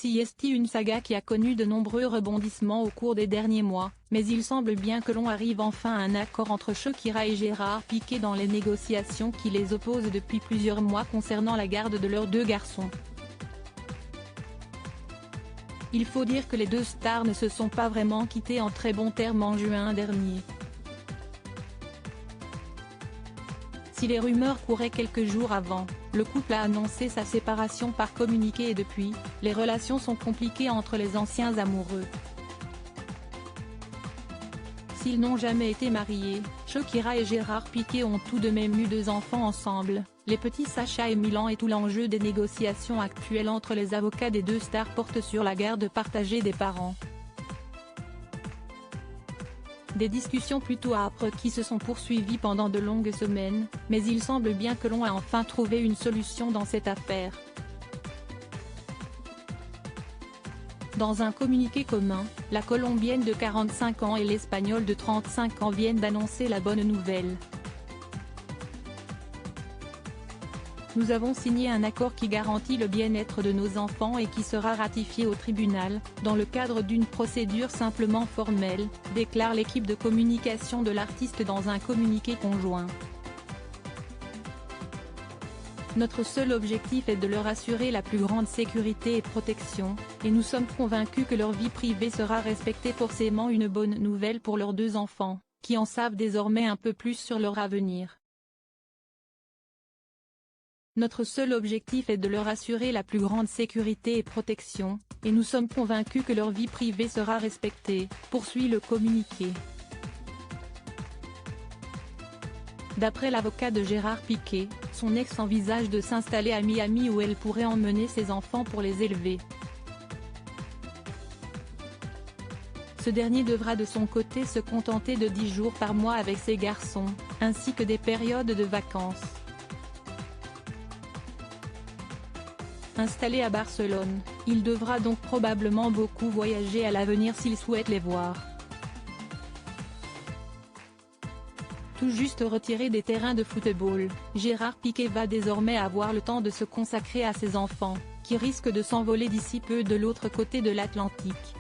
C'est une saga qui a connu de nombreux rebondissements au cours des derniers mois, mais il semble bien que l'on arrive enfin à un accord entre Shakira et Gérard Piqué dans les négociations qui les opposent depuis plusieurs mois concernant la garde de leurs deux garçons. Il faut dire que les deux stars ne se sont pas vraiment quittées en très bons termes en juin dernier. Si les rumeurs couraient quelques jours avant, le couple a annoncé sa séparation par communiqué et depuis, les relations sont compliquées entre les anciens amoureux. S'ils n'ont jamais été mariés, Shakira et Gérard Piqué ont tout de même eu 2 enfants ensemble, les petits Sacha et Milan, et tout l'enjeu des négociations actuelles entre les avocats des deux stars porte sur la garde partagée des parents. Des discussions plutôt âpres qui se sont poursuivies pendant de longues semaines, mais il semble bien que l'on a enfin trouvé une solution dans cette affaire. Dans un communiqué commun, la Colombienne de 45 ans et l'Espagnol de 35 ans viennent d'annoncer la bonne nouvelle. Nous avons signé un accord qui garantit le bien-être de nos enfants et qui sera ratifié au tribunal, dans le cadre d'une procédure simplement formelle, déclare l'équipe de communication de l'artiste dans un communiqué conjoint. Notre seul objectif est de leur assurer la plus grande sécurité et protection, et nous sommes convaincus que leur vie privée sera respectée. Forcément une bonne nouvelle pour leurs 2 enfants, qui en savent désormais un peu plus sur leur avenir. Notre seul objectif est de leur assurer la plus grande sécurité et protection, et nous sommes convaincus que leur vie privée sera respectée, poursuit le communiqué. D'après l'avocat de Gérard Piqué, son ex envisage de s'installer à Miami où elle pourrait emmener ses enfants pour les élever. Ce dernier devra de son côté se contenter de 10 jours par mois avec ses garçons, ainsi que des périodes de vacances. Installé à Barcelone, il devra donc probablement beaucoup voyager à l'avenir s'il souhaite les voir. Tout juste retiré des terrains de football, Gérard Piqué va désormais avoir le temps de se consacrer à ses enfants, qui risquent de s'envoler d'ici peu de l'autre côté de l'Atlantique.